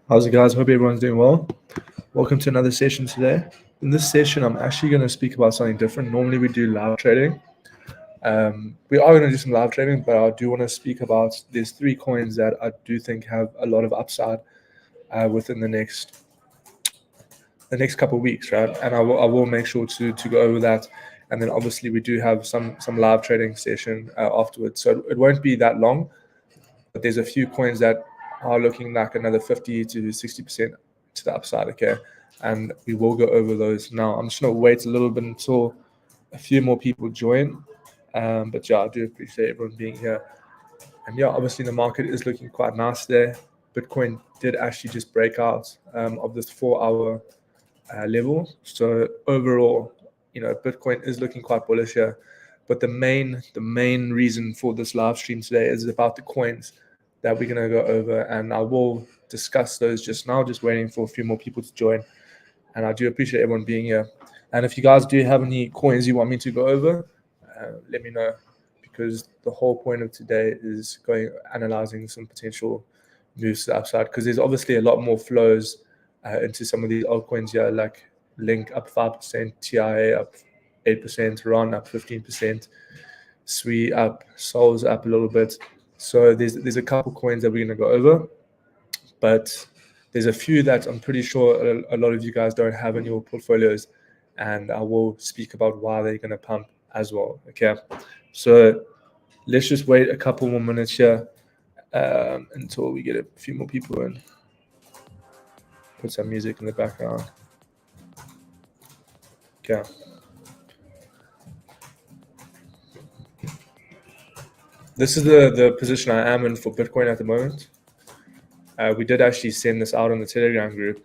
How's it, guys? Hope everyone's doing well. Welcome to another session today. In this session, I'm actually going to speak about something different. Normally, we do live trading. We are going to do some live trading, but I do want to speak about there's three coins that I do think have a lot of upside within the next couple of weeks, right? And I will make sure to go over that. And then obviously we do have some live trading session afterwards, so it won't be that long. But there's a few coins that are looking like another 50 to 60% to the upside, okay? And we will go over those now. I'm just going to wait a little bit until a few more people join. But yeah, I do appreciate everyone being here. And yeah, obviously the market is looking quite nice there. Bitcoin did actually just break out of this 4-hour level. So overall, Bitcoin is looking quite bullish here. But the main reason for this live stream today is about the coins that we're going to go over, and I will discuss those just now, just waiting for a few more people to join. And I do appreciate everyone being here. And if you guys do have any coins you want me to go over, let me know, because the whole point of today is analyzing some potential moves to the upside, because there's obviously a lot more flows into some of these altcoins here, like Link up 5%, TIA up 8%, RON up 15%, SWE up, Sols up a little bit. So there's a couple coins that we're going to go over, but there's a few that I'm pretty sure a lot of you guys don't have in your portfolios, and I will speak about why they're going to pump as well. Okay, so let's just wait a couple more minutes here until we get a few more people in. Put some music in the background. Okay. This is the position I am in for Bitcoin at the moment. We did actually send this out on the Telegram group.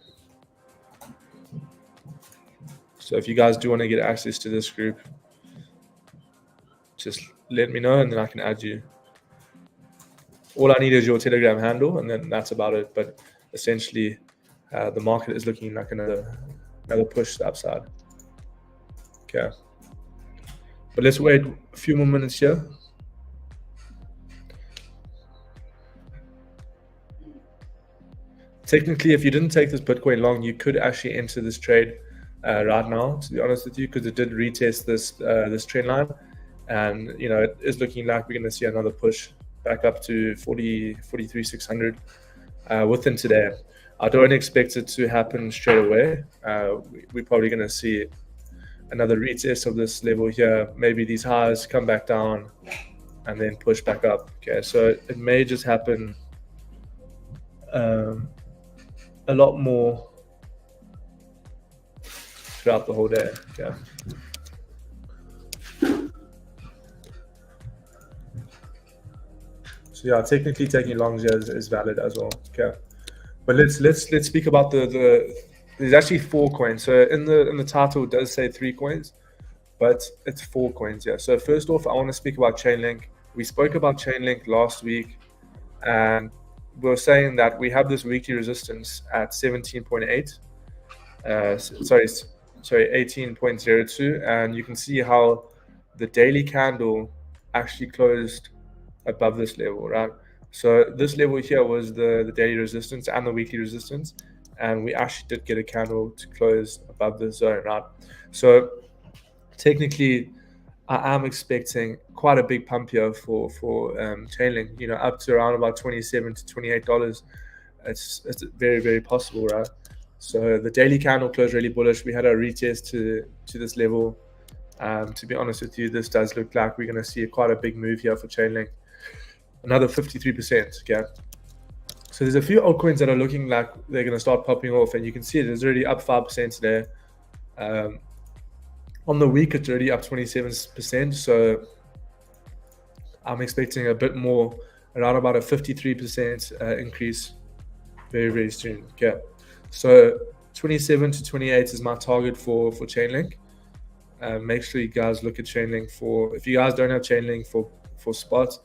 So if you guys do want to get access to this group, just let me know and then I can add you. All I need is your Telegram handle, and then that's about it. But essentially, the market is looking like another push to the upside. Okay. But let's wait a few more minutes here. Technically, if you didn't take this Bitcoin long, you could actually enter this trade right now, to be honest with you, because it did retest this trend line, and it is looking like we're going to see another push back up to 43,600 within today. I don't expect it to happen straight away. We're probably going to see another retest of this level here. Maybe these highs come back down and then push back up. Okay, so it may just happen a lot more throughout the whole day. Okay. So yeah, technically taking longs is valid as well. Okay, but let's speak about the. There's actually 4 coins. So in the title it does say 3 coins, but it's 4 coins. Yeah. So first off, I want to speak about Chainlink. We spoke about Chainlink last week, and we were saying that we have this weekly resistance at 17.8. Sorry, 18.02, and you can see how the daily candle actually closed above this level, right? So this level here was the daily resistance and the weekly resistance, and we actually did get a candle to close above the zone, right? So technically, I am expecting quite a big pump here for Chainlink, up to around about $27 to $28. It's very, very possible, right? So the daily candle closed really bullish. We had a retest to this level. To be honest with you, this does look like we're going to see quite a big move here for Chainlink. Another 53%, okay? So there's a few altcoins that are looking like they're going to start popping off, and you can see it's already up 5% today. On the week, it's already up 27%. So I'm expecting a bit more, around about a 53% increase very, very soon. Okay. So 27 to 28 is my target for Chainlink. Make sure you guys look at Chainlink if you guys don't have Chainlink for spot,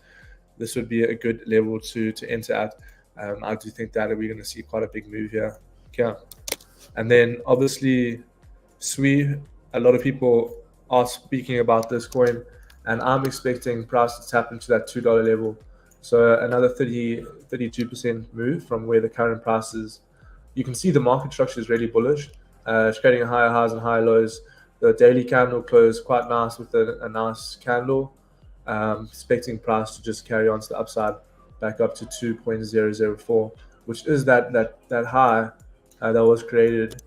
this would be a good level to enter at. I do think that we're going to see quite a big move here. Okay. And then obviously SWE, a lot of people are speaking about this coin, and I'm expecting price to tap into that $2 level. So another 32% move from where the current price is you can see the market structure is really bullish. It's creating higher highs and higher lows. The daily candle closed quite nice with a nice candle. Expecting price to just carry on to the upside, back up to 2.004, which is that high that was created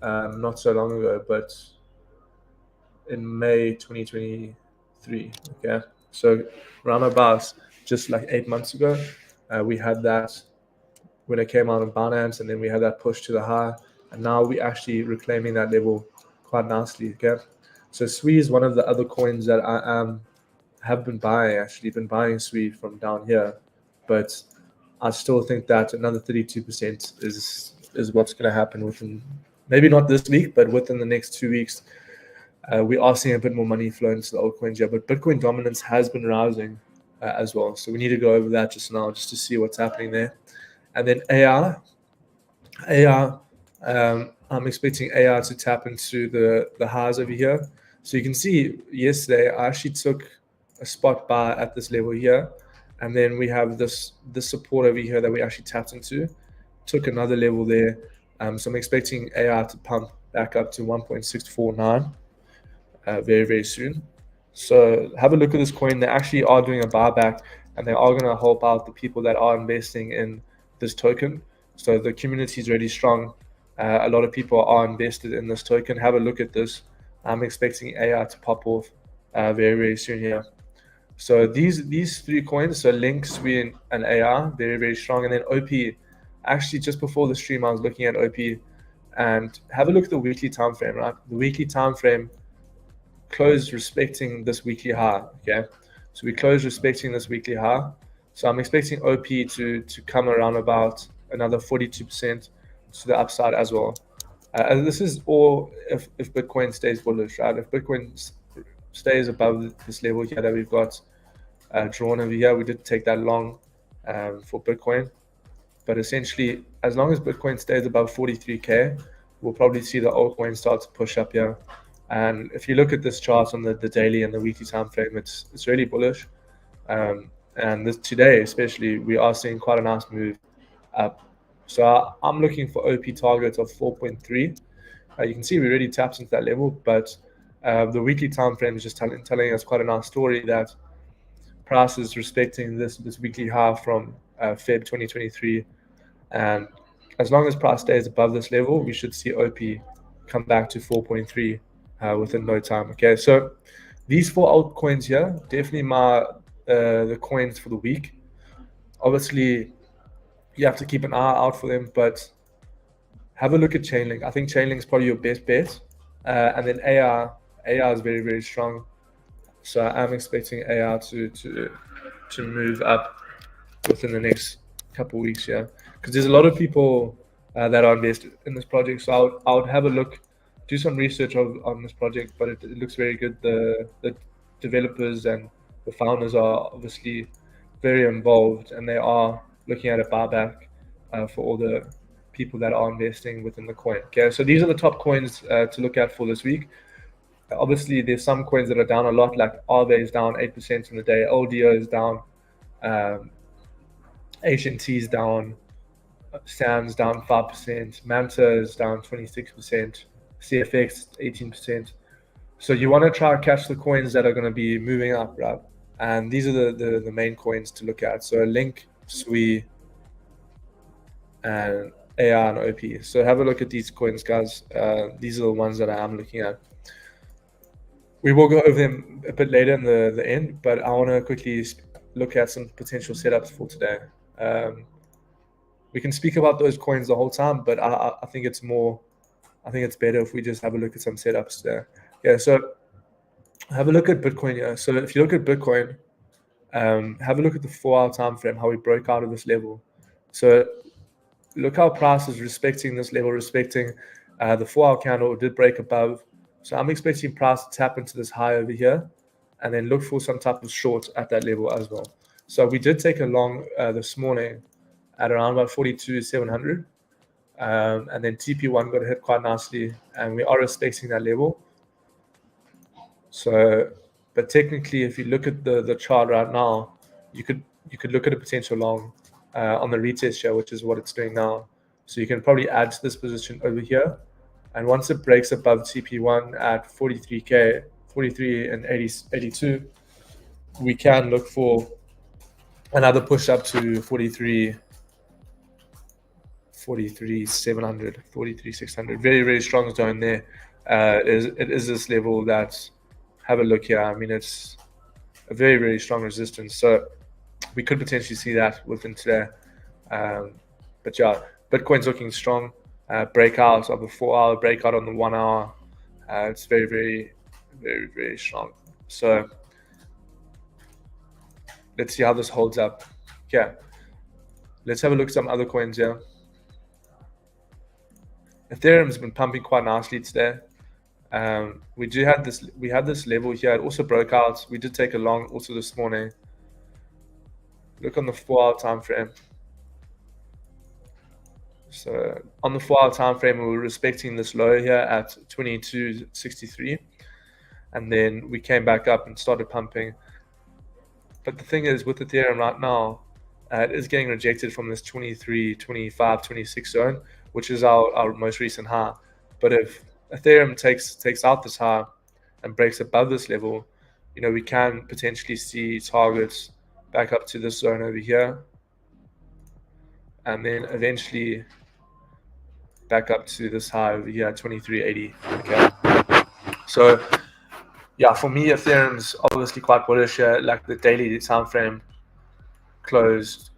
not so long ago, but in May 2023. Okay, so round about just like 8 months ago, we had that when it came out of Binance, and then we had that push to the high, and now we're actually reclaiming that level quite nicely. Okay, so SWI is one of the other coins that I have been buying. Actually, been buying SWI from down here, but I still think that another 32% is what's going to happen within, maybe not this week, but within the next 2 weeks. We are seeing a bit more money flow into the altcoins, yeah, but Bitcoin dominance has been rising as well. So we need to go over that just now, just to see what's happening there. And then AI, I'm expecting AI to tap into the highs over here. So you can see yesterday I actually took a spot buy at this level here, and then we have this support over here that we actually tapped into, took another level there. So I'm expecting AI to pump back up to 1.649 very, very soon. So have a look at this coin. They actually are doing a buyback, and they are going to help out the people that are investing in this token. So the community is really strong. A lot of people are invested in this token. Have a look at this. I'm expecting AI to pop off very, very soon here. So these three coins, so Link, SWI, and AI, very, very strong. And then OP, actually just before the stream, I was looking at OP, and have a look at the weekly time frame, right? The weekly time frame closed respecting this weekly high. Okay, so we closed respecting this weekly high. So I'm expecting OP to come around about another 42% to the upside as well. And this is all if Bitcoin stays bullish, right? If Bitcoin stays above this level here that we've got drawn over here, we did take that long for Bitcoin, but essentially as long as Bitcoin stays above 43k, we'll probably see the altcoin start to push up here. And if you look at this chart on the daily and the weekly time frame, it's really bullish. And today especially, we are seeing quite a nice move up. So I'm looking for OP targets of 4.3. You can see we already tapped into that level, but the weekly time frame is just telling us quite a nice story that price is respecting this weekly high from Feb 2023. And as long as price stays above this level, we should see OP come back to 4.3 within no time. Okay, so these four altcoins here, definitely the coins for the week. Obviously, you have to keep an eye out for them, but have a look at Chainlink. I think Chainlink is probably your best bet. And then AI is very, very strong. So I'm expecting AI to move up within the next couple of weeks, yeah. Because there's a lot of people that are invested in this project. So I would have a look, do some research on this project, but it looks very good. The developers and the founders are obviously very involved, and they are looking at a buyback for all the people that are investing within the coin. Okay, so these are the top coins to look at for this week. Obviously, there's some coins that are down a lot, like Aave is down 8% in the day, LDO is down, HNT is down, Sands down 5%, Manta is down 26%, CFX 18%. So you want to try to catch the coins that are going to be moving up, right? And these are the main coins to look at. So Link, SWI, and AI and OP. So have a look at these coins, guys. These are the ones that I am looking at. We will go over them a bit later in the end, but I want to quickly look at some potential setups for today. We can speak about those coins the whole time, but I think it's better if we just have a look at some setups there. Yeah, so have a look at Bitcoin here. So if you look at Bitcoin, have a look at the 4-hour time frame, how we broke out of this level. So look how price is respecting this level, respecting the 4-hour candle did break above. So I'm expecting price to tap into this high over here, and then look for some type of short at that level as well. So we did take a long this morning at around about 42,700, and then TP1 got hit quite nicely, and we are respecting that level. So, but technically, if you look at the chart right now, you could look at a potential long on the retest here, which is what it's doing now. So you can probably add to this position over here. And once it breaks above TP1 at 43K, 43 and 82, we can look for another push up to 43,700, 43,600. Very, very strong zone there. It is this level that, have a look here. I mean, it's a very, very strong resistance. So we could potentially see that within today. But yeah, Bitcoin's looking strong. Breakout of the 4-hour, breakout on the 1 hour. It's very, very, very, very strong. So let's see how this holds up. Okay, let's have a look at some other coins here. Ethereum's been pumping quite nicely today. We had this level here. It also broke out. We did take a long also this morning. Look on the 4-hour time frame. So on the 4-hour time frame, we were respecting this low here at 22.63, and then we came back up and started pumping. But the thing is, with Ethereum right now, it is getting rejected from this 23, 25, 26 zone, which is our most recent high. But if Ethereum takes out this high and breaks above this level, you know, we can potentially see targets back up to this zone over here, and then eventually back up to this high over here, 23.80. Okay, so yeah, for me, Ethereum's obviously quite bullish here. Like the daily time frame closed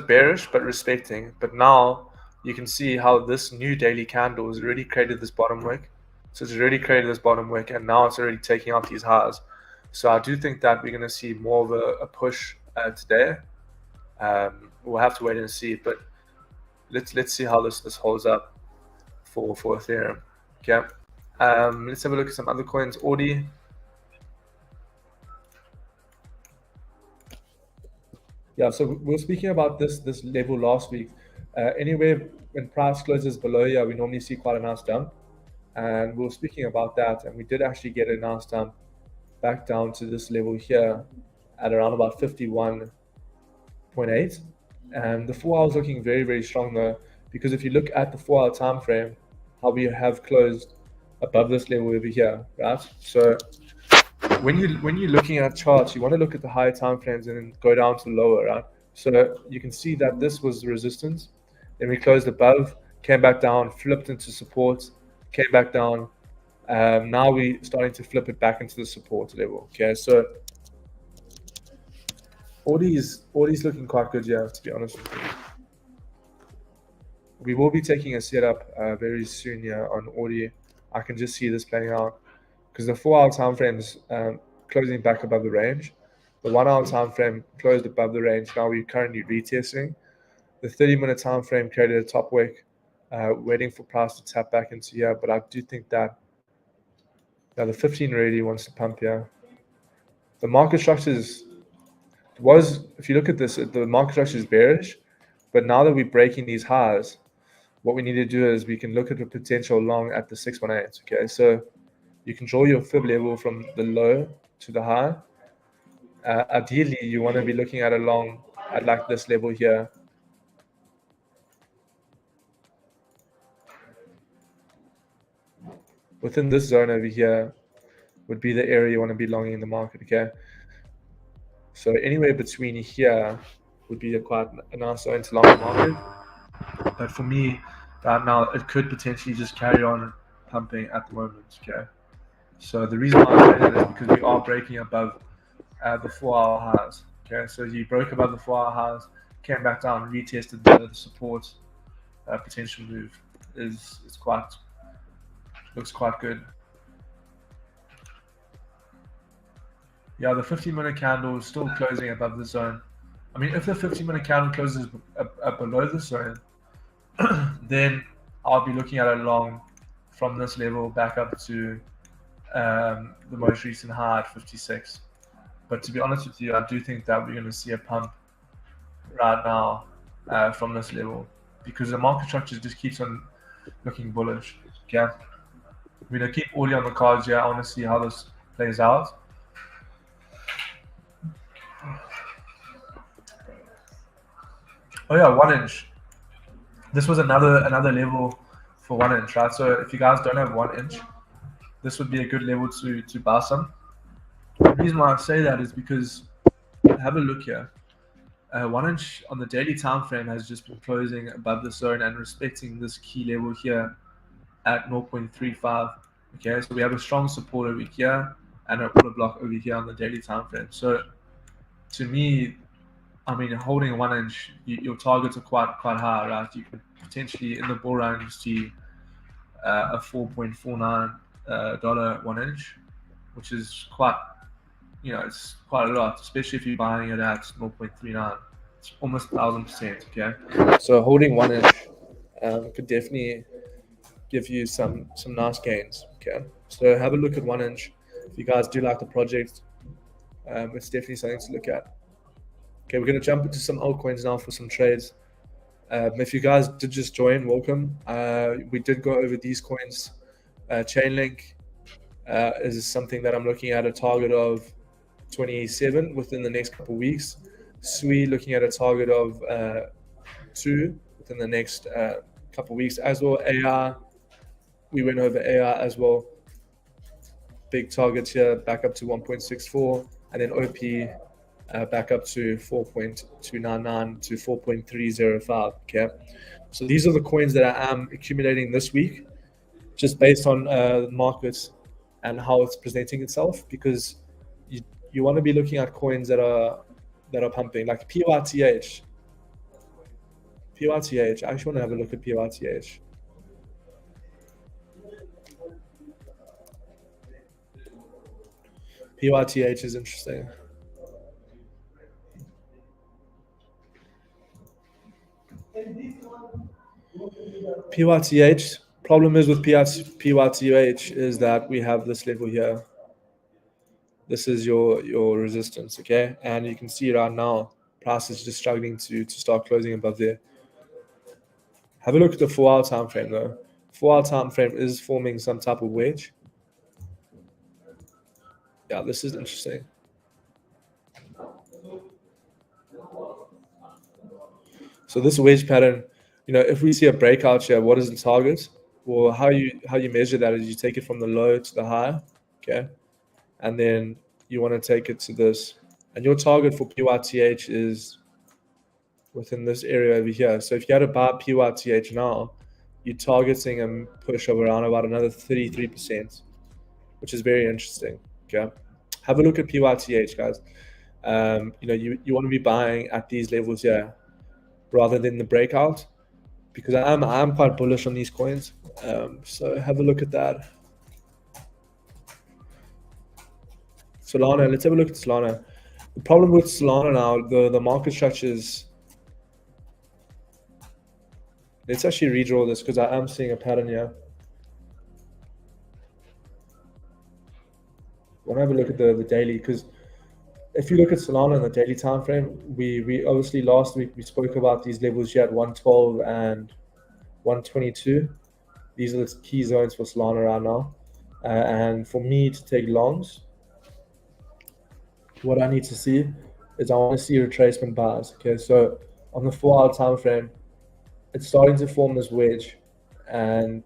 bearish, but respecting. But now you can see how this new daily candle has already created this bottom wick. So it's already created this bottom wick, and now it's already taking out these highs. So I do think that we're going to see more of a push today. We'll have to wait and see, but let's see how this holds up for Ethereum. Okay. Let's have a look at some other coins. Audi. Yeah, so we were speaking about this level last week. Anywhere when price closes below here, we normally see quite a nice dump. And we were speaking about that, and we did actually get a nice dump back down to this level here at around about 51.8. And the 4 hours looking very, very strong though, because if you look at the 4-hour time frame, how we have closed above this level over here, right? So when you're looking at charts, you want to look at the higher time frames and then go down to lower, right? So you can see that this was the resistance. Then we closed above, came back down, flipped into support, came back down. Now we're starting to flip it back into the support level. Okay, so Audi's looking quite good, yeah, to be honest with you. We will be taking a setup very soon here on Audi. I can just see this playing out because the 4-hour time frame is closing back above the range. The 1-hour time frame closed above the range. Now we're currently retesting. The 30-minute time frame created a top wick, waiting for price to tap back into here. But I do think that now the 15 really wants to pump here. The market structures if you look at this, the market structure is bearish. But now that we're breaking these highs, what we need to do is we can look at the potential long at the 618. Okay, so you can draw your fib level from the low to the high. Ideally, you want to be looking at a long at like this level here. Within this zone over here would be the area you want to be longing in the market. Okay, so anywhere between here would be quite a nice zone to long the market. But for me, right now, it could potentially just carry on pumping at the moment. Okay, so the reason why I say that is because we are breaking above the 4-hour highs. Okay, so you broke above the 4-hour highs, came back down, retested the support. Potential move looks quite good. Yeah, the 15-minute candle is still closing above the zone. I mean, if the 15-minute candle closes below the zone, then I'll be looking at a long from this level back up to the most recent high at 56. But to be honest with you, I do think that we're going to see a pump right now from this level because the market structure just keeps on looking bullish. Okay, we're going to keep Audi on the cards here. I want to see how this plays out. Oh yeah, 1 inch. This was another level for 1 inch, right? So if you guys don't have 1 inch, this would be a good level to buy some. The reason why I say that is because have a look here. 1 inch on the daily time frame has just been closing above the zone and respecting this key level here at 0.35. Okay, so we have a strong support over here and an order block over here on the daily time frame. So to me, I mean, holding 1 inch, your targets are quite high, right? You could potentially in the bull run see a $4.49 dollar 1 inch, which is quite, it's quite a lot, especially if you're buying it at 0.39. It's almost 1,000%. Okay, so holding 1 inch could definitely give you some nice gains. Okay, so have a look at 1 inch. If you guys do like the project, it's definitely something to look at. Okay, we're going to jump into some altcoins now for some trades. If you guys did just join, welcome. We did go over these coins. Chainlink is something that I'm looking at a target of 27 within the next couple of weeks. Sui looking at a target of 2 within the next couple of weeks as well. AI, we went over AI as well. Big targets here, back up to 1.64, and then OP back up to 4.299 to 4.305. Okay, so these are the coins that I am accumulating this week, just based on the markets and how it's presenting itself, because you want to be looking at coins that are pumping, like PYTH. I actually want to have a look at PYTH. PYTH is interesting. PYTH, problem is with PYTH is that we have this level here. This is your resistance, okay? And you can see right now, price is just struggling to start closing above there. Have a look at the 4-hour time frame though. 4-hour time frame is forming some type of wedge. Yeah, this is interesting. So this wedge pattern, if we see a breakout here, what is the target? Well, how you measure that is you take it from the low to the high, okay? And then you want to take it to this. And your target for PYTH is within this area over here. So if you had to buy PYTH now, you're targeting a push of around about another 33%, which is very interesting, okay? Have a look at PYTH, guys. You want to be buying at these levels here rather than the breakout, because I'm quite bullish on these coins. So have a look at that. Solana, let's have a look at Solana. The problem with Solana now, the market structures. Let's actually redraw this because I am seeing a pattern here. I want to have a look at the daily, because if you look at Solana in the daily time frame, we obviously last week we spoke about these levels here at 112 and 122. These are the key zones for Solana right now. And for me to take longs, what I need to see is I want to see retracement bars. Okay, so on the 4-hour time frame, it's starting to form this wedge, and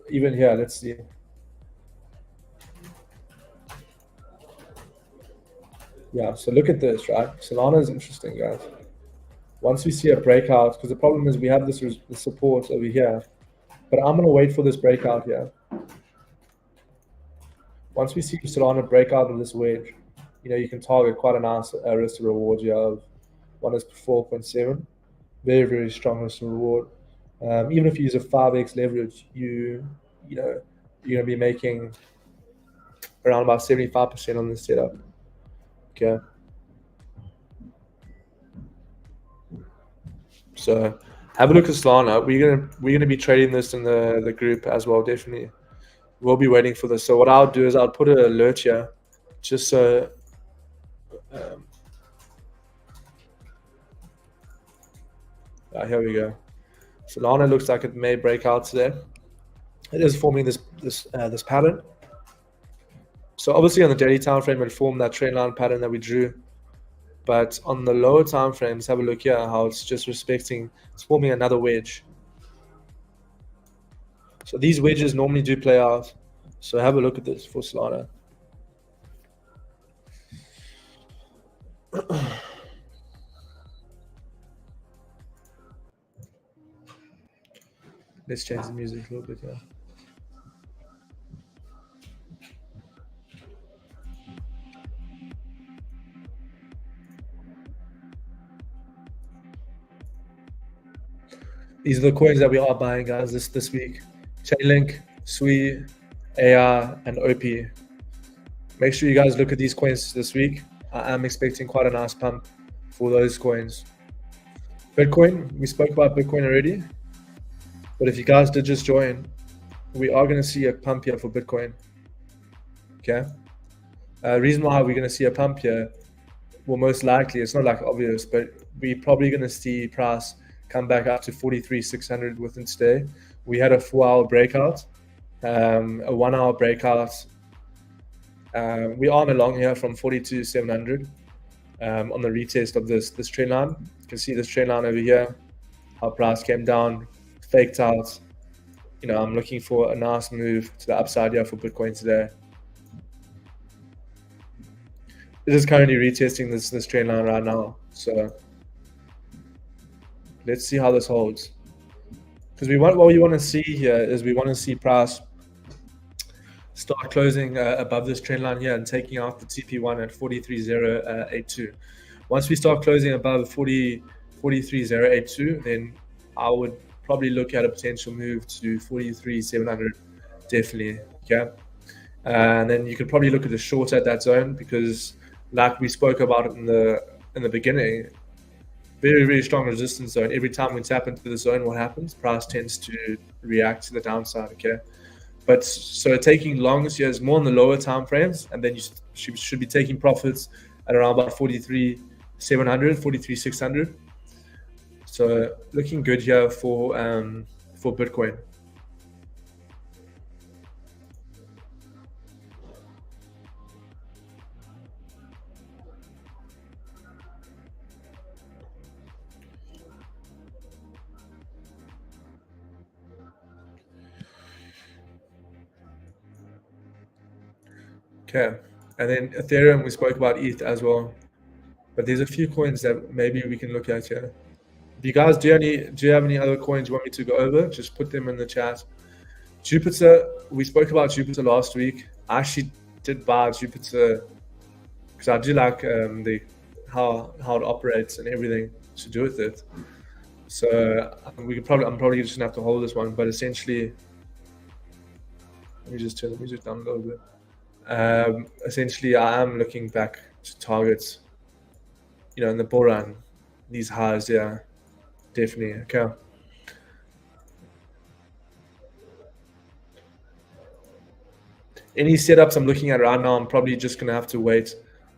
even here, let's see. Yeah, so look at this, right? Solana is interesting, guys. Once we see a breakout, because the problem is we have this support over here, but I'm going to wait for this breakout here. Once we see Solana break out of this wedge, you can target quite a nice risk to reward here of 1 is 4.7. Very, very strong risk to reward. Even if you use a 5x leverage, you're going to be making around about 75% on this setup. Okay. So have a look at Solana. We're gonna be trading this in the group as well. Definitely, we'll be waiting for this. So what I'll do is I'll put an alert here, just so. Here we go. Solana looks like it may break out today. It is forming this pattern. So obviously on the daily time frame, it formed that trend line pattern that we drew. But on the lower time frames, have a look here how it's just it's forming another wedge. So these wedges normally do play out. So have a look at this for Solana. Let's change the music a little bit here. These are the coins that we are buying, guys, this week. Chainlink, Sui, AR, and OP. Make sure you guys look at these coins this week. I am expecting quite a nice pump for those coins. Bitcoin, we spoke about Bitcoin already. But if you guys did just join, we are going to see a pump here for Bitcoin. Okay. Reason why we're going to see a pump here, well, most likely, it's not like obvious, but we're probably going to see price come back up to 43,600 within today. We had a 4-hour breakout, a 1-hour breakout. We are on a long here from 42,700 on the retest of this trend line. You can see this trend line over here, how price came down, faked out. You know, I'm looking for a nice move to the upside here for Bitcoin today. It is currently retesting this trend line right now. So let's see how this holds. Because what we want to see here is we want to see price start closing above this trend line here and taking out the TP1 at 43,082. Once we start closing above 43,082, then I would probably look at a potential move to 43,700, definitely. Okay, and then you could probably look at the short at that zone because, like we spoke about in the beginning, very, very strong resistance zone. Every time we tap into the zone, what happens? Price tends to react to the downside. Okay, but so taking longs here is more on the lower time frames, and then you should be taking profits at around about 43,700, 43,600. So looking good here for Bitcoin. Okay, and then Ethereum, we spoke about ETH as well, but there's a few coins that maybe we can look at here. If you guys do you have any other coins you want me to go over? Just put them in the chat. Jupiter, we spoke about Jupiter last week. I actually did buy Jupiter because I do like how it operates and everything to do with it. So I'm probably just gonna have to hold this one, but essentially, let me just turn the music down a little bit. Essentially, I am looking back to targets, you know, in the bull run, these highs, yeah, definitely. Okay. Any setups I'm looking at right now, I'm probably just gonna have to wait.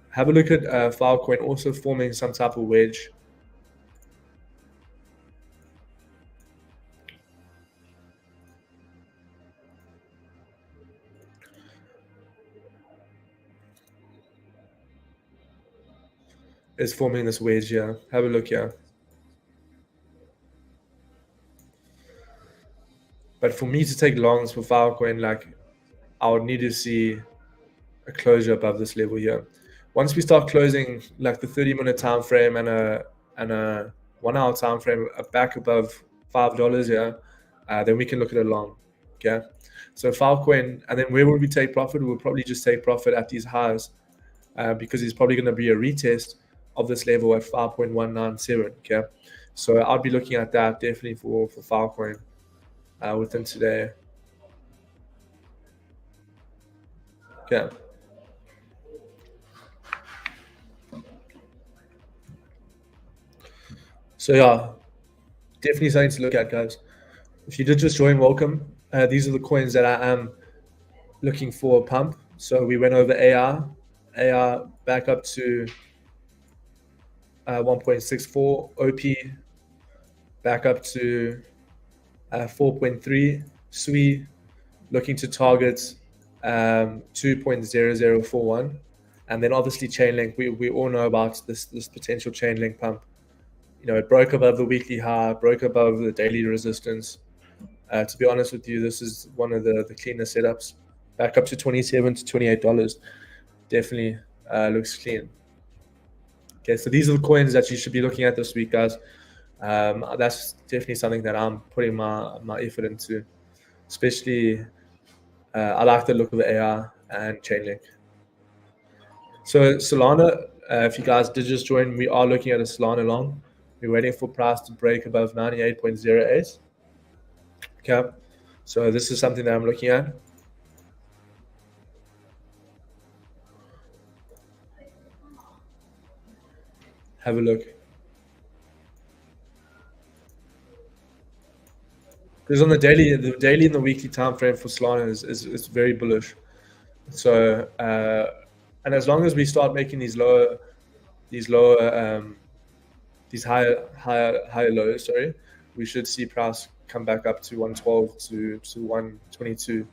Have a look at Filecoin also forming some type of wedge. Is forming this wedge here. Have a look here. But for me to take longs for Filecoin, like I would need to see a closure above this level here. Once we start closing like the 30-minute time frame and a 1-hour time frame back above $5 here, then we can look at a long. Okay, so Filecoin, and then where would we take profit? We'll probably just take profit at these highs because it's probably going to be a retest of this level at 5.197. Okay, so I'll be looking at that definitely for Filecoin within today. Okay. So yeah, definitely something to look at, guys. If you did just join, welcome. These are the coins that I am looking for a pump. So we went over AR back up to 1.64, OP back up to 4.3, SUI looking to target 2.0041. And then obviously Chainlink, we all know about this potential Chainlink pump. It broke above the weekly high, broke above the daily resistance. To be honest with you, this is one of the cleaner setups. Back up to $27 to $28. Definitely looks clean. Okay, so these are the coins that you should be looking at this week, guys. That's definitely something that I'm putting my effort into. Especially, I like the look of the AI and Chainlink. So Solana, if you guys did just join, we are looking at a Solana long. We're waiting for price to break above 98.08. Okay, so this is something that I'm looking at. Have a look. Because on the daily and the weekly time frame for Solana is very bullish. So and as long as we start making these higher lows, sorry, we should see price come back up to 112 to 122.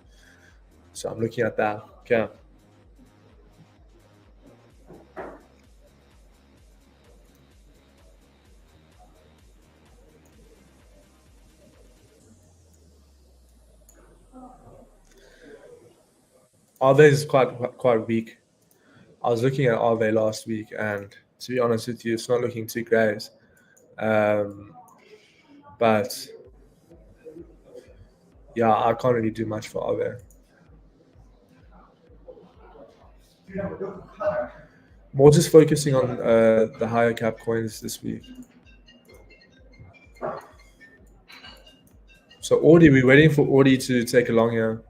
So I'm looking at that. Okay. Aave is quite weak. I was looking at Aave last week, and to be honest with you, it's not looking too great. But yeah, I can't really do much for Aave. More just focusing on the higher cap coins this week. So Audi, we're waiting for Audi to take a long here.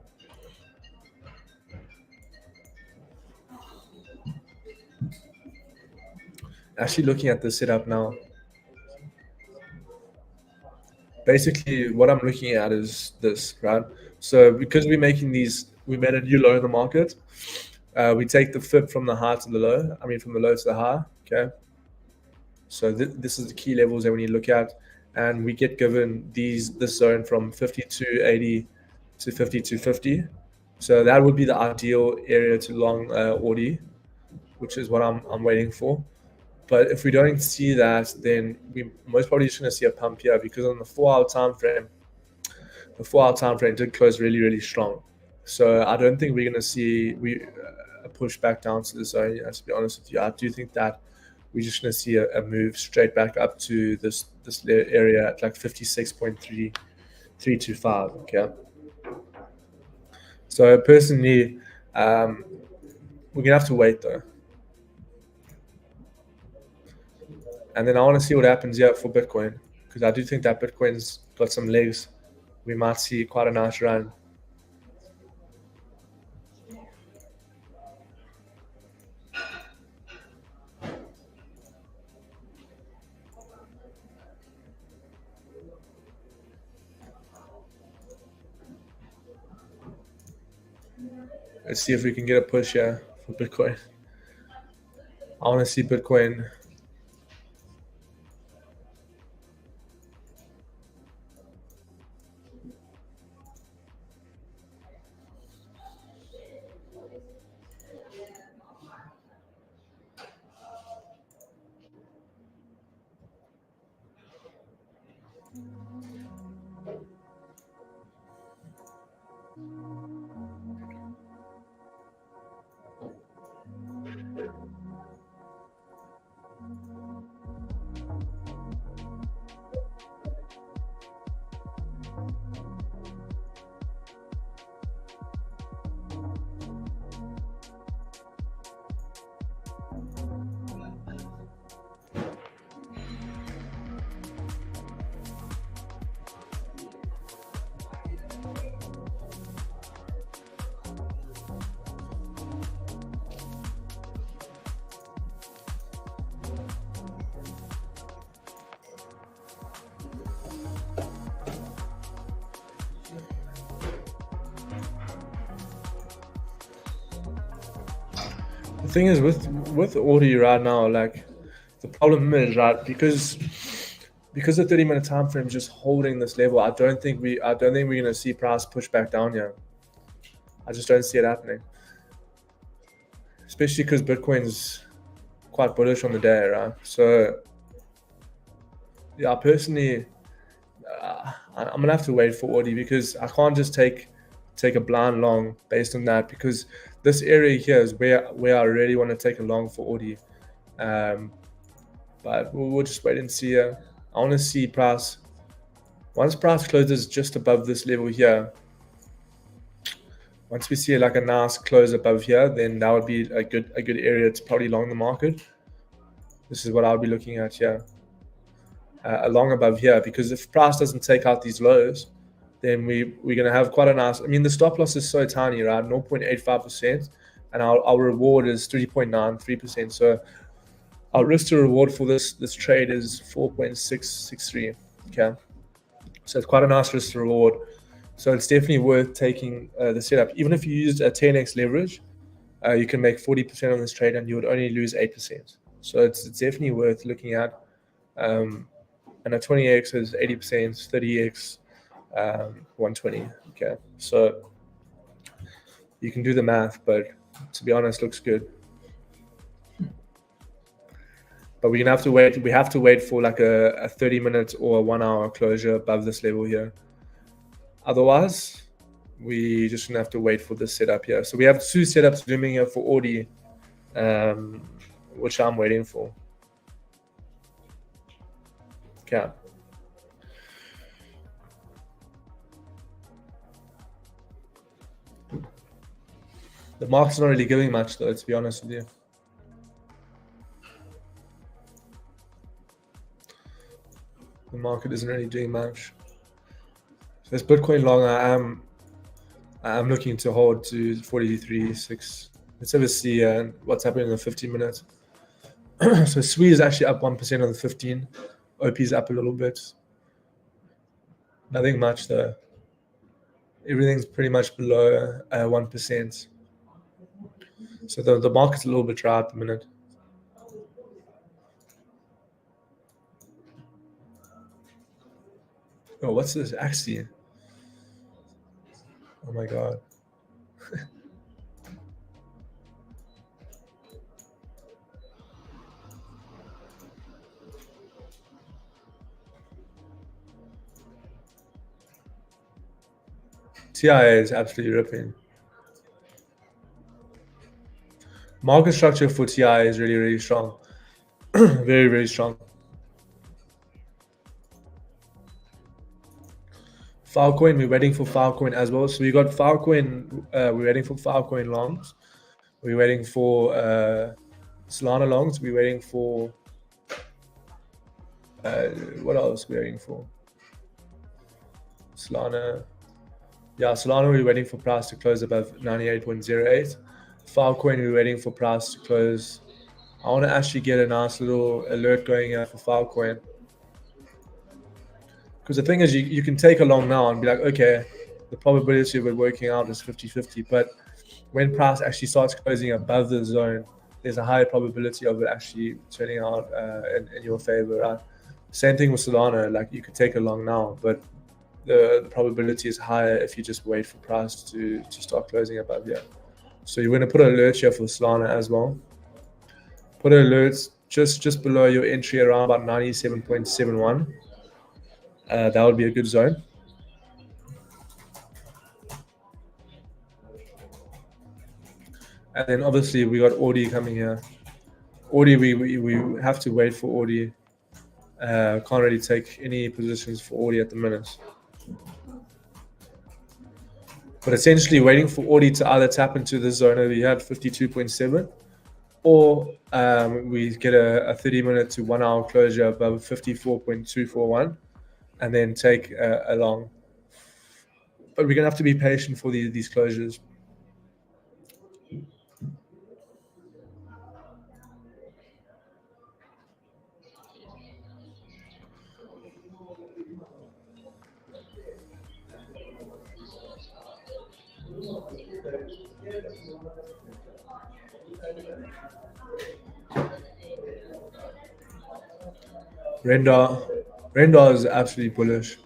Actually looking at the setup now. Basically, what I'm looking at is this, right? So because we're making these, we made a new low in the market. We take the fib from the high to the low. I mean, from the low to the high. Okay. So this is the key levels that we need to look at, and we get given this zone from 52.80 to 52.50. So that would be the ideal area to long Audi, which is what I'm waiting for. But if we don't see that, then we most probably just going to see a pump here, because on the 4-hour time frame, the 4-hour time frame did close really, really strong. So I don't think we're going to see a push back down to the zone. To be honest with you, I do think that we're just going to see a move straight back up to this area at like 56.325. Okay. So personally, we're going to have to wait though. And then I want to see what happens here for Bitcoin, because I do think that Bitcoin's got some legs. We might see quite a nice run. Let's see if we can get a push here for Bitcoin. I want to see Bitcoin. The thing is with Audi right now, like the problem is, right, because the 30-minute time frame is just holding this level. I don't think we're gonna see price push back down here. I just don't see it happening. especially because Bitcoin's quite bullish on the day, right? So yeah, personally, I'm gonna have to wait for Audi because I can't just take a blind long based on that, because this area here is where I really want to take a long for Audi. But we'll just wait and see. I want to see price. Once price closes just above this level here, once we see like a nice close above here, then that would be a good area to probably long the market. This is what I'll be looking at here, along above here, because if price doesn't take out these lows, then we're gonna have quite a nice. I mean, the stop loss is so tiny, right? 0.85%, and our reward is 3.93%. So our risk to reward for this trade is 4.663. Okay, so it's quite a nice risk to reward. So it's definitely worth taking the setup. Even if you used a 10x leverage, you can make 40% on this trade and you would only lose 8%. So it's definitely worth looking at. And a 20x is 80%, 30x, 120. Okay, so you can do the math, but to be honest, looks good. But we're gonna have to wait. We have to wait for like a 30-minute or a 1-hour closure above this level here. Otherwise, we just gonna have to wait for this setup here. So we have 2 setups looming here for Audi, which I'm waiting for. Okay. The market's not really giving much though, to be honest with you. The market isn't really doing much. So this Bitcoin long, I'm looking to hold to 43.6. Let's ever see what's happening in the 15 minutes. So SWE is actually up 1% on the 15. OP is up a little bit. Nothing much though. Everything's pretty much below 1%. So the market's a little bit dry at the minute. Oh, what's this? Axie. Oh my god. TIA is absolutely ripping. Market structure for TIA is really, really strong. Very, very strong. Filecoin, we're waiting for Filecoin as well. So we got Filecoin, we're waiting for Filecoin longs. We're waiting for Solana longs. We're waiting for what else we're waiting for? Solana. Yeah, Solana, we're waiting for price to close above 98.08. Filecoin, we're waiting for price to close. I want to actually get a nice little alert going here for Filecoin. Because the thing is, you can take a long now and be like, okay, the probability of it working out is 50-50. But when price actually starts closing above the zone, there's a higher probability of it actually turning out in your favor. Right? Same thing with Solana. Like you could take a long now, but the probability is higher if you just wait for price to start closing above here. So you're going to put an alert here for Solana as well. Put an alert just below your entry around about 97.71. That would be a good zone. And then obviously we got Audi coming here. Audi, we have to wait for Audi. Can't really take any positions for Audi at the minute. But essentially waiting for Audi to either tap into the zone over here at 52.7, or we get a 30-minute to 1-hour closure above 54.241, and then take a long. But we're gonna have to be patient for these closures. Rendar is absolutely bullish.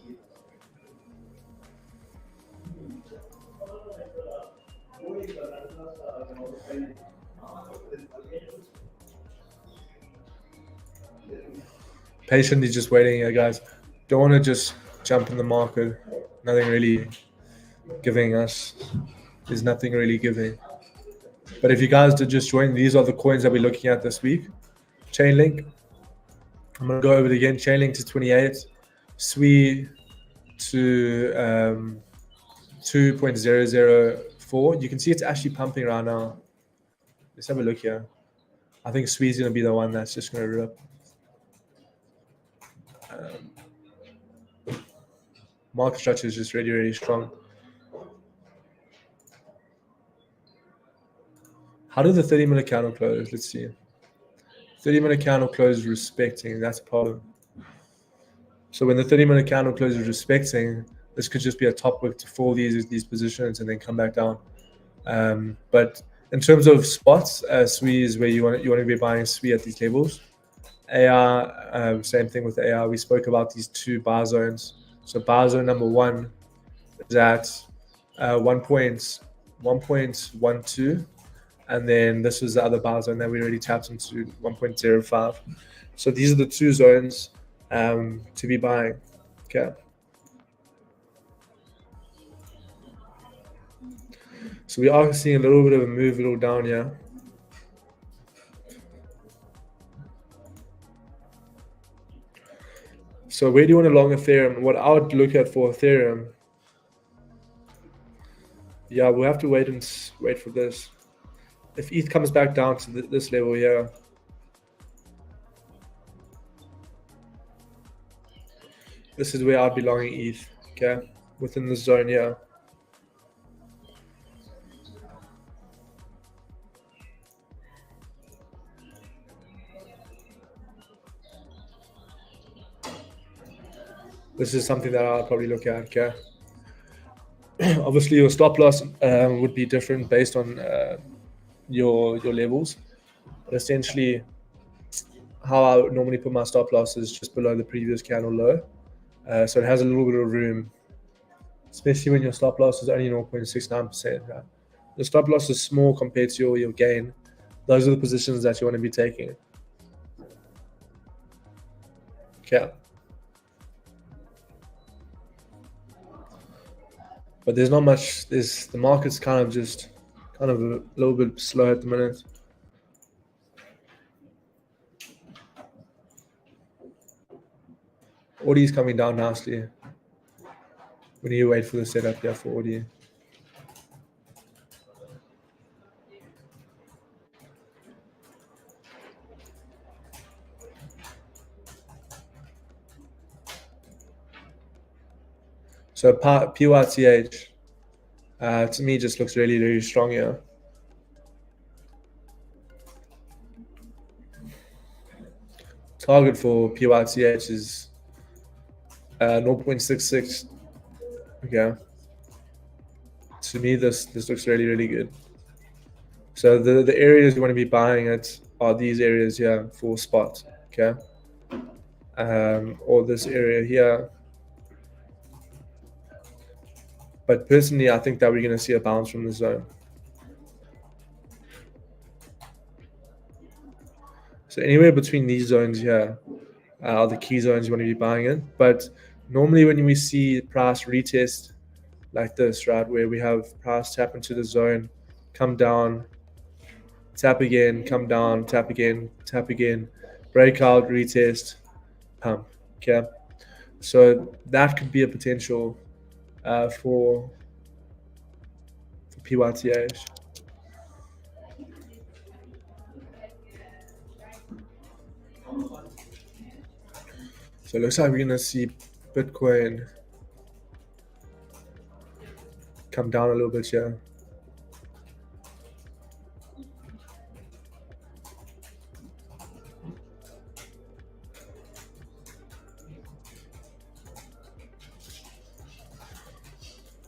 patiently just waiting here, guys. Don't want to just jump in the market. Nothing really giving us. There's nothing really giving. But if you guys did just join, these are the coins that we're looking at this week. Chainlink. I'm going to go over it again. Chainlink to 28. SWI to 2.004. You can see it's actually pumping right now. Let's have a look here. I think SWI is going to be the one that's just going to rip. Market structure is just really, really strong. How did the 30-minute candle close? Let's see. 30-minute candle closes respecting. That's a problem. So when the 30-minute candle closes respecting, this could just be a top wick to fall these positions and then come back down. But in terms of spots, SWI is where you want to be buying SWI at these levels. AR, same thing with AR. We spoke about these two bar zones. So bar zone number 1 is at 1.12, and then this was the other bar zone that we already tapped into, 1.05. So these are the two zones to be buying. Okay. So we are seeing a little bit of a move, a little down here. So where do you want to long Ethereum? What I would look at for Ethereum, yeah, we'll have to wait for this. If ETH comes back down to this level here, this is where I'd be longing ETH, okay, within the zone here. This is something that I'll probably look at, okay. Obviously, your stop loss would be different based on your levels, but essentially, how I would normally put my stop loss is just below the previous candle low, so it has a little bit of room, especially when your stop loss is only 0.69%. Right? The stop loss is small compared to your gain. Those are the positions that you want to be taking. Okay. But there's not much. The market's kind of a little bit slow at the minute. Audi is coming down nicely. We need to wait for the setup here for Audi. So PYTH to me just looks really, really strong here. Target for PYTH is 0.66. Okay. To me, this looks really, really good. So the areas you want to be buying it are these areas here for spot. Okay. Or this area here. But personally, I think that we're going to see a bounce from the zone. So anywhere between these zones here are the key zones you want to be buying in. But normally when we see price retest like this, right, where we have price tap into the zone, come down, tap again, come down, tap again, breakout, retest, pump. Okay. So that could be a potential for PYTH. So it looks like we're going to see Bitcoin come down a little bit here.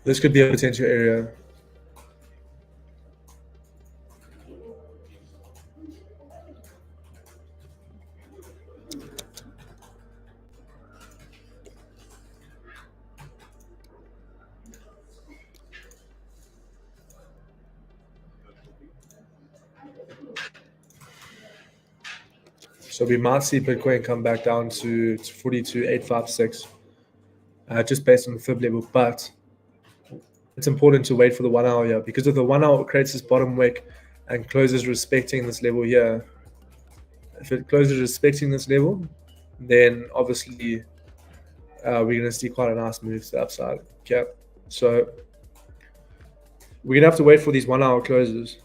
This could be a potential area. So we might see Bitcoin come back down to 42,856, just based on the fib level. But it's important to wait for the 1 hour here, because if the 1 hour creates this bottom wick and closes respecting this level here, if it closes respecting this level, then obviously we're going to see quite a nice move to the upside. Okay, so we're going to have to wait for these 1 hour closes.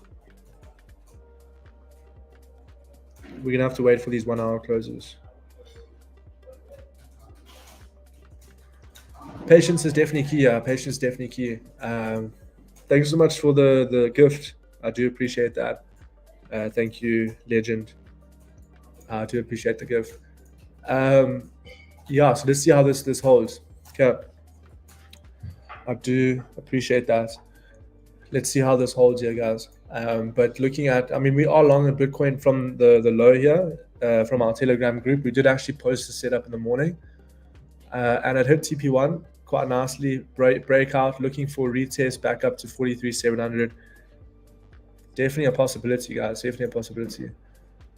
We're going to have to wait for these 1 hour closes. Patience is definitely key. Patience is definitely key. Thank you so much for the gift. I do appreciate that. Thank you, Legend. I do appreciate the gift. Yeah, so let's see how this holds. Okay. I do appreciate that. Let's see how this holds here, guys. But looking at, I mean, we are long in Bitcoin from the low here, from our Telegram group. We did actually post a setup in the morning, and it hit TP1 quite nicely. Breakout, looking for retest back up to 43,700. Definitely a possibility, guys. Definitely a possibility.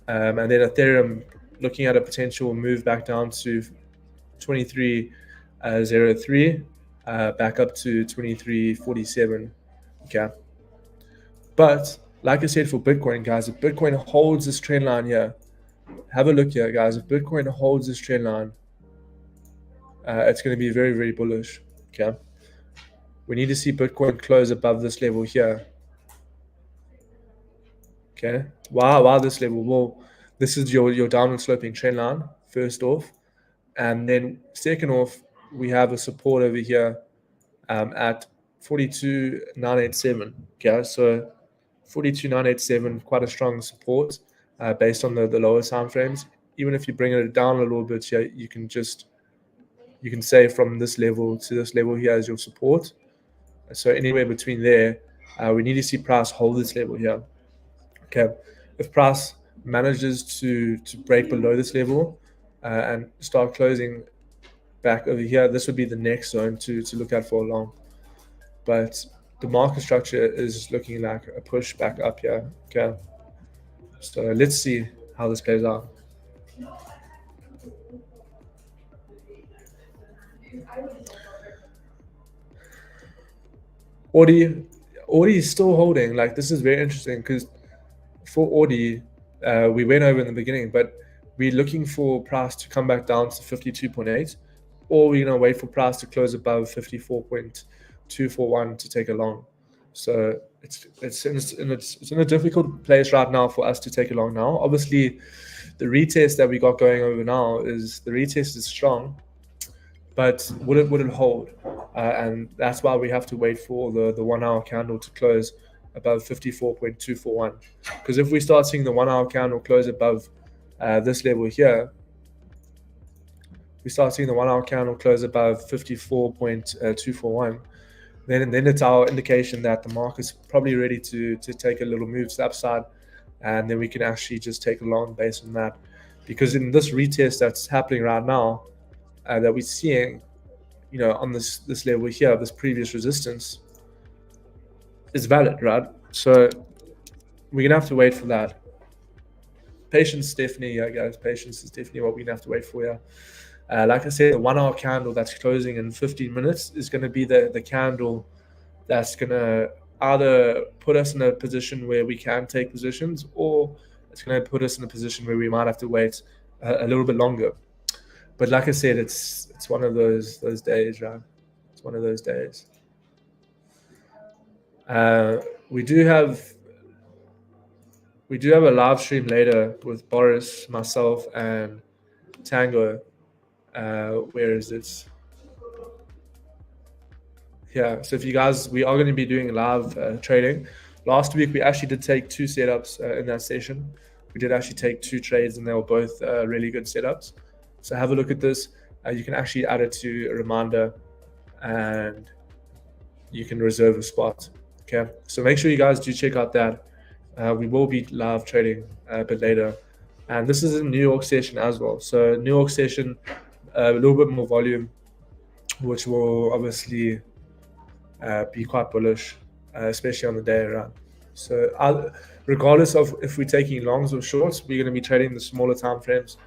And then Ethereum, looking at a potential move back down to 23.03, back up to 23.47. Okay. But like I said, for Bitcoin, guys, if Bitcoin holds this trend line here, have a look here, guys. If Bitcoin holds this trend line, it's going to be very, very bullish. Okay. We need to see Bitcoin close above this level here. Okay. Why this level? Well, this is your downward sloping trend line, first off. And then second off, we have a support over here at 42,987. Okay. So 42,987, quite a strong support based on the lower time frames. Even if you bring it down a little bit here, you can say from this level to this level here as your support. So anywhere between there, we need to see price hold this level here. Okay, if price manages to break below this level and start closing back over here, this would be the next zone to look at for a long. But the market structure is looking like a push back up here. Okay, so let's see how this plays out. Audi is still holding. Like, this is very interesting, because for Audi, we went over in the beginning, but we're looking for price to come back down to 52.8, or we're gonna wait for price to close above 54.241 to take a long. So it's in a difficult place right now for us to take a long now. Obviously, the retest that we got going over now is strong, but would it hold? And that's why we have to wait for the 1 hour candle to close above 54.241. Because if we start seeing the 1 hour candle close above this level here, we start seeing the 1 hour candle close above 54.241, then it's our indication that the market's probably ready to take a little move to the upside, and then we can actually just take a long based on that. Because in this retest that's happening right now, that we're seeing, on this level here, this previous resistance is valid, right? So we're gonna have to wait for that. Patience, definitely, guys. Patience is definitely what we're gonna have to wait for here. Like I said, the 1 hour candle that's closing in 15 minutes is going to be the candle that's going to either put us in a position where we can take positions, or it's going to put us in a position where we might have to wait a little bit longer. But like I said, it's one of those days, right? It's one of those days. We do have a live stream later with Boris, myself, and Tango. Where is it? Yeah, so if you guys, we are going to be doing live trading. Last week, we actually did take 2 setups in that session. We did actually take 2 trades, and they were both really good setups. So have a look at this. You can actually add it to a reminder, and you can reserve a spot. Okay, so make sure you guys do check out that. We will be live trading a bit later. And this is a New York session as well. So New York session, a little bit more volume, which will obviously be quite bullish, especially on the day around. So regardless of if we're taking longs or shorts, we're going to be trading the smaller time frames.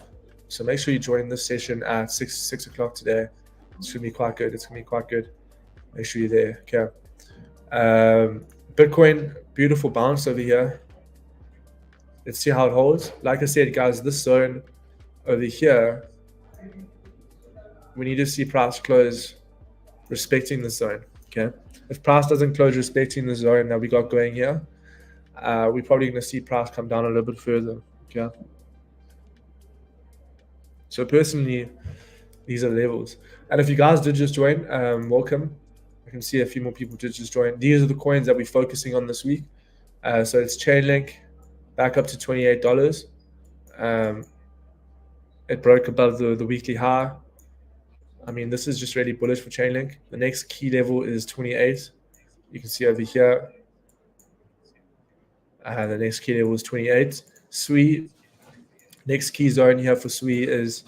So make sure you join this session at 6 o'clock today. It's going to be quite good. It's going to be quite good. Make sure you're there. Okay. Bitcoin, beautiful bounce over here. Let's see how it holds. Like I said, guys, this zone over here, we need to see price close respecting the zone. Okay. If price doesn't close respecting the zone that we got going here, we're probably going to see price come down a little bit further. Okay. So personally, these are levels. And if you guys did just join, welcome. I can see a few more people did just join. These are the coins that we're focusing on this week. So it's Chainlink back up to $28. It broke above the weekly high. I mean, this is just really bullish for Chainlink. The next key level is 28. You can see over here. The next key level is 28. SWI, next key zone here for SWI is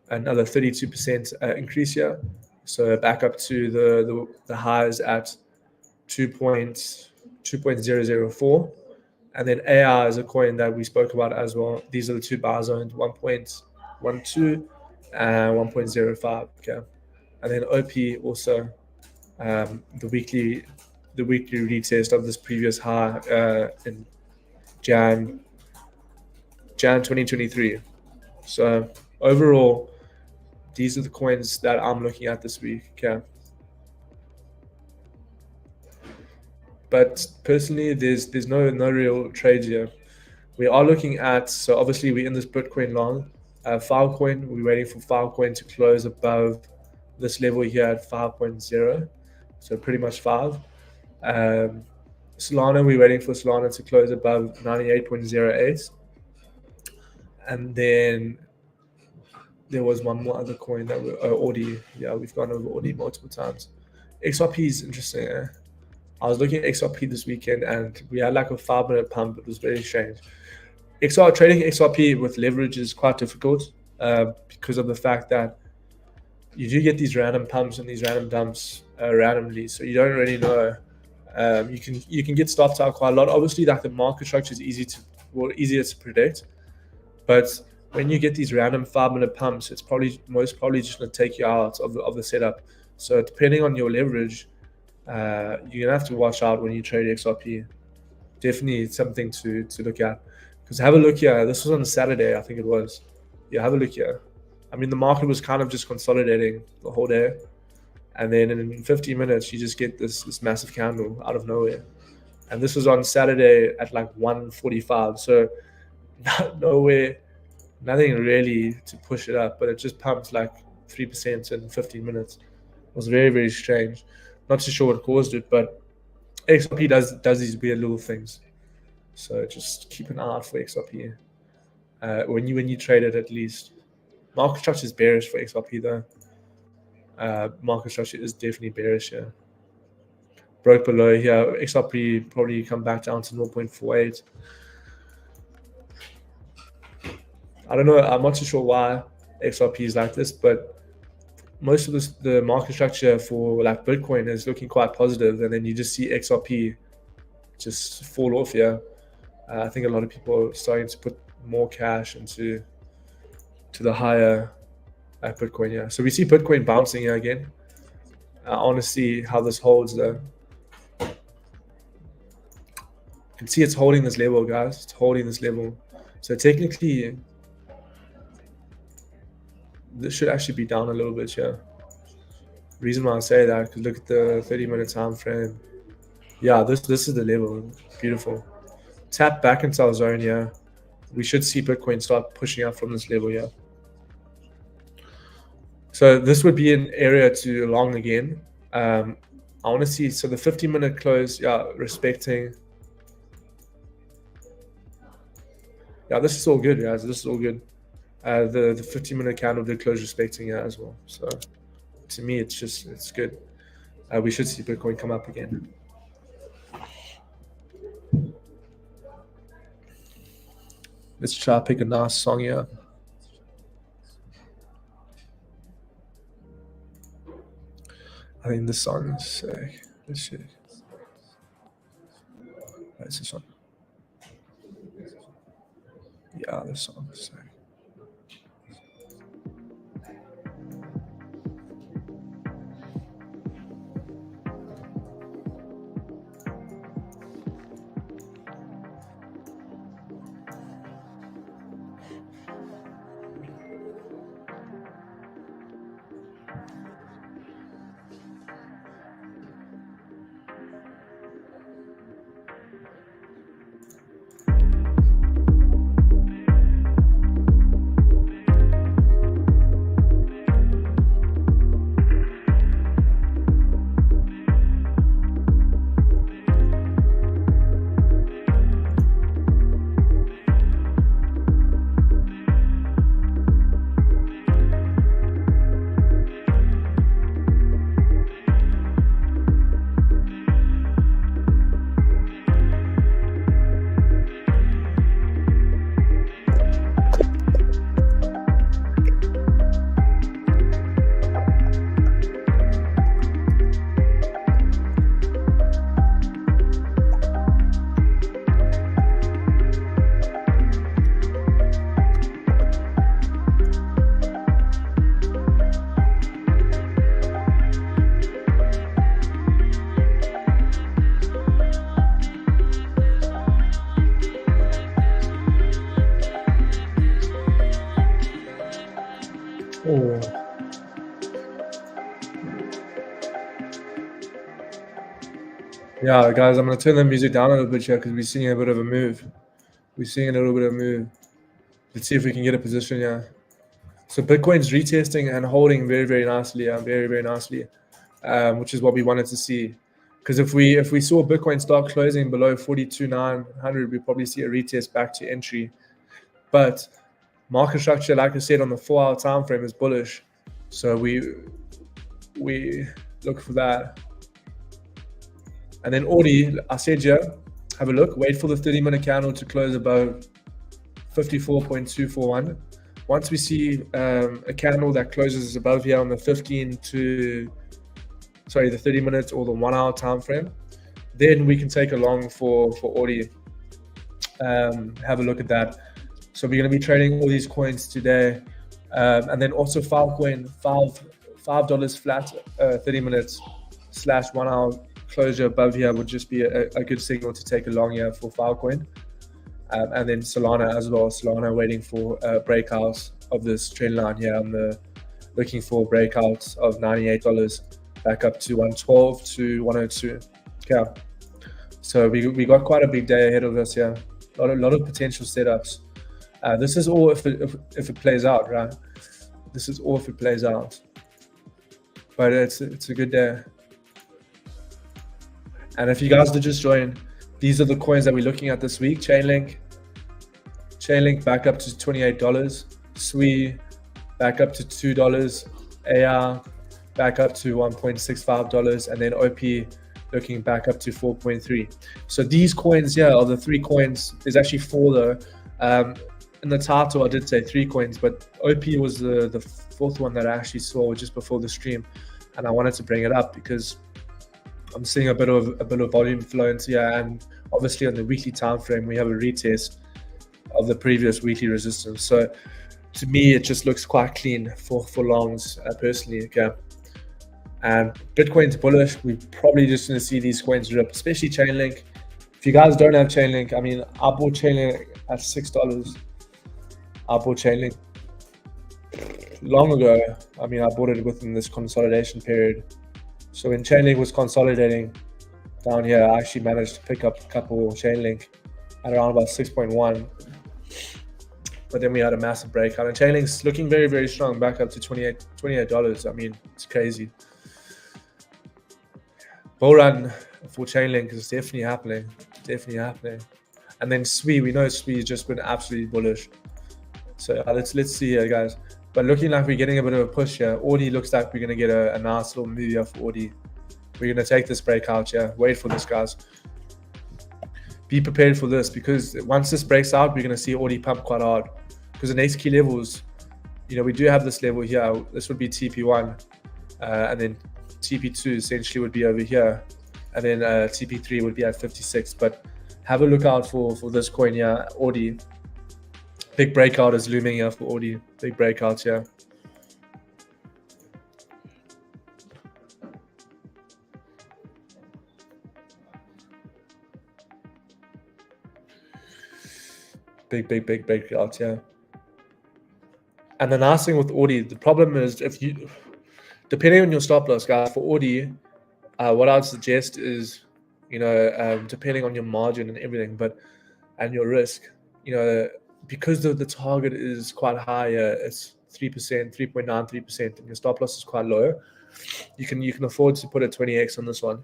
another 32% increase here. So back up to the highs at 2.004. And then AI is a coin that we spoke about as well. These are the two buy zones, 1.12 and 1.05. Okay. And then OP also, the weekly retest of this previous high in Jan 2023. So overall, these are the coins that I'm looking at this week. Okay. But personally, there's no real trades here. We are looking at, so obviously we're in this Bitcoin long. Filecoin, we're waiting for Filecoin to close above this level here at 5.0. So pretty much 5. Solana, we're waiting for Solana to close above 98.08. And then there was one more other coin that Audi. Yeah, we've gone over Audi multiple times. XRP is interesting. I was looking at XRP this weekend and we had like a 5-minute pump. It was very strange. Trading XRP with leverage is quite difficult because of the fact that you do get these random pumps and these random dumps randomly. So you don't really know. You can get stopped out quite a lot. Obviously, like the market structure is easier to predict. But when you get these random 5-minute pumps, it's most probably just going to take you out of the setup. So depending on your leverage, you're gonna have to watch out when you trade XRP. Definitely something to look at. Because have a look here. This was on Saturday, I think it was. Yeah, have a look here. I mean, the market was kind of just consolidating the whole day, and then in 15 minutes, you just get this massive candle out of nowhere. And this was on Saturday at like 1:45. So nowhere, nothing really to push it up, but it just pumped like 3% in 15 minutes. It was very, very strange. Not too sure what caused it, but XRP does these weird little things. So just keep an eye out for XRP. When you trade it, at least. Market structure is bearish for XRP though. Market structure is definitely bearish here. Broke below here. XRP probably come back down to 0.48. I don't know. I'm not too sure why XRP is like this, but most of the market structure for like Bitcoin is looking quite positive, and then you just see XRP just fall off here. I think a lot of people are starting to put more cash into the higher Bitcoin here. So we see Bitcoin bouncing here again. I want to see how this holds though. You can see it's holding this level, guys. It's holding this level. So technically, this should actually be down a little bit here. Reason why I say that, because look at the 30-minute time frame. Yeah, this is the level. Beautiful. Tap back into our zone here. We should see Bitcoin start pushing up from this level here. So this would be an area to long again. I want to see, so the 50-minute close, yeah, respecting. Yeah, this is all good, guys. This is all good. The 50-minute candle did close respecting it as well. So to me, it's good. We should see Bitcoin come up again. Let's try to pick a nice song here. I think this song is sick. This shit. Where's this one? Yeah, this one. Sorry. Oh. Yeah, guys, I'm going to turn the music down a little bit here because we're seeing a bit of a move. We're seeing a little bit of a move. Let's see if we can get a position here. So Bitcoin's retesting and holding very, very nicely, very, very nicely, which is what we wanted to see. Because if we saw Bitcoin start closing below 42,900, we'd probably see a retest back to entry. But market structure, like I said, on the 4-hour time frame is bullish. So we look for that. And then Audi, I said here, have a look, wait for the 30-minute candle to close above 54.241. Once we see a candle that closes above here on the 30 minutes or the 1-hour time frame, then we can take a long for Audi. Have a look at that. So we're going to be trading all these coins today, and then also Filecoin, $5 flat, 30 minutes / 1 hour closure above here would just be a good signal to take a long here for Filecoin. And then Solana as well. Solana waiting for breakouts of this trend line here. I'm looking for breakouts of $98 back up to 112 to 102. Okay, so we got quite a big day ahead of us here. A lot of potential setups. This is all if it plays out, right? This is all if it plays out. But it's a good day. And if you guys did just join, these are the coins that we're looking at this week. Chainlink back up to $28. SWI back up to $2. AR back up to $1.65, and then OP looking back up to 4.3. So these coins here are the 3 coins. There's actually 4 though. In the title I did say 3 coins, but OP was the 4th one that I actually saw just before the stream, and I wanted to bring it up because I'm seeing a bit of volume flow into here, and obviously on the weekly time frame we have a retest of the previous weekly resistance. So to me it just looks quite clean for longs personally. Okay, and Bitcoin's bullish. We're probably just going to see these coins rip, especially Chainlink. If you guys don't have Chainlink, I mean, I bought Chainlink at $6. I bought Chainlink long ago. I mean, I bought it within this consolidation period. So when Chainlink was consolidating down here, I actually managed to pick up a couple Chainlink at around about 6.1. But then we had a massive breakout, and Chainlink's looking very, very strong, back up to $28. I mean, it's crazy. Bull run for Chainlink is definitely happening. And then SWI, we know SWI has just been absolutely bullish. So let's see here, guys. But looking like we're getting a bit of a push here. Audi looks like we're going to get a nice little move here for Audi. We're going to take this breakout here. Wait for this, guys. Be prepared for this, because once this breaks out, we're going to see Audi pump quite hard. Because the next key levels, we do have this level here. This would be TP1, and then TP2 essentially would be over here, and then TP3 would be at 56. But have a look out for this coin here, Audi. Big breakout is looming here for Audi. Big breakout here. Big breakout here. And the nice thing with Audi, the problem is if you, depending on your stop loss, guys, for Audi, what I'd suggest is, depending on your margin and everything, and your risk, because the target is quite high, it's 3%, 3.93%, and your stop loss is quite low, you can afford to put a 20x on this one.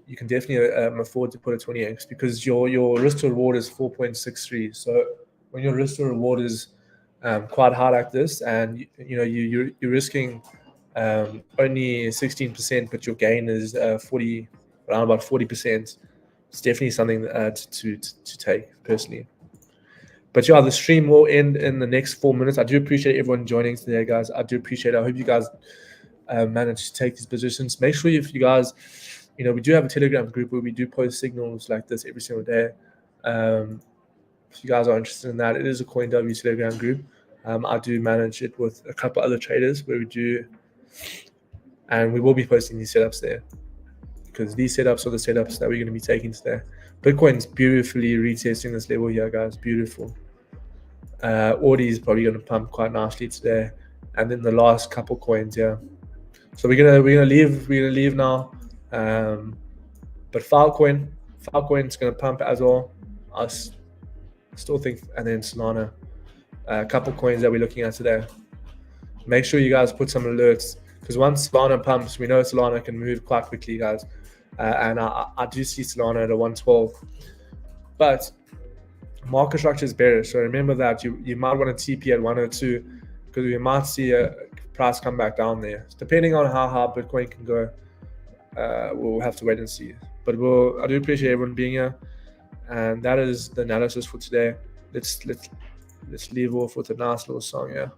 You can definitely afford to put a 20x because your risk to reward is 4.63. So when your risk to reward is quite high like this, and you're risking only 16%, but your gain is around about 40%. It's definitely something to take personally. But yeah, the stream will end in the next 4 minutes. I do appreciate everyone joining today, guys. I do appreciate it. I hope you guys managed to take these positions. Make sure if you guys, we do have a Telegram group where we do post signals like this every single day. If you guys are interested in that, it is a CoinW Telegram group. I do manage it with a couple other traders where we do, and we will be posting these setups there because these setups are the setups that we're going to be taking today. Bitcoin's beautifully retesting this level here, guys. Beautiful. Audi is probably going to pump quite nicely today, and then the last couple coins here. So we're gonna leave now. But Filecoin is going to pump as well. I still think, and then Solana. A couple coins that we're looking at today. Make sure you guys put some alerts because once Solana pumps, we know Solana can move quite quickly, guys. And I do see Solana at a 112, but market structure is bearish. So remember that you might want to TP at 102 because we might see a price come back down there. Depending on how high Bitcoin can go, we'll have to wait and see. But I do appreciate everyone being here, and that is the analysis for today. Let's leave off with a nice little song, yeah.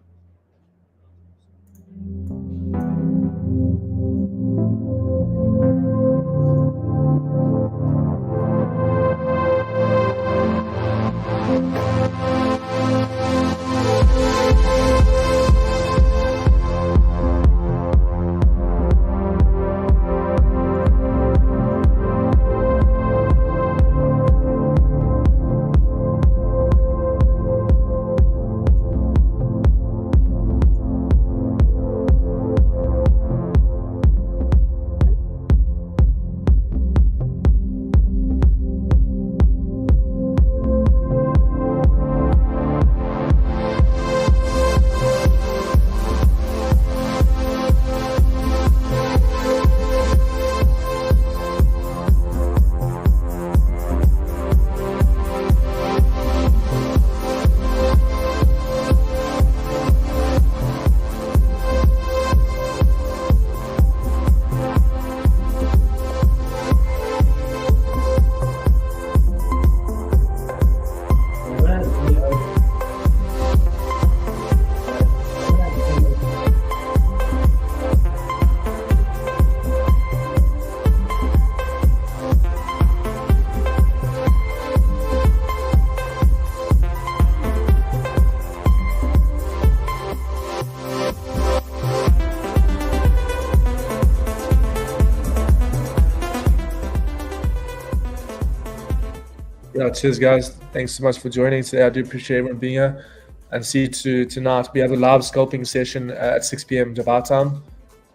Yeah, cheers, guys. Thanks so much for joining today. I do appreciate everyone being here. And see you tonight. We have a live scalping session at 6 p.m. Dubai time,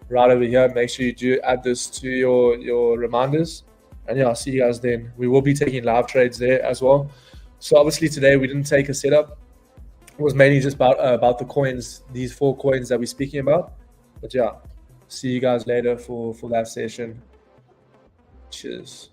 right over here. Make sure you do add this to your reminders. And yeah, I'll see you guys then. We will be taking live trades there as well. So obviously today we didn't take a setup. It was mainly just about the coins, these 4 coins that we're speaking about. But yeah, see you guys later for that session. Cheers.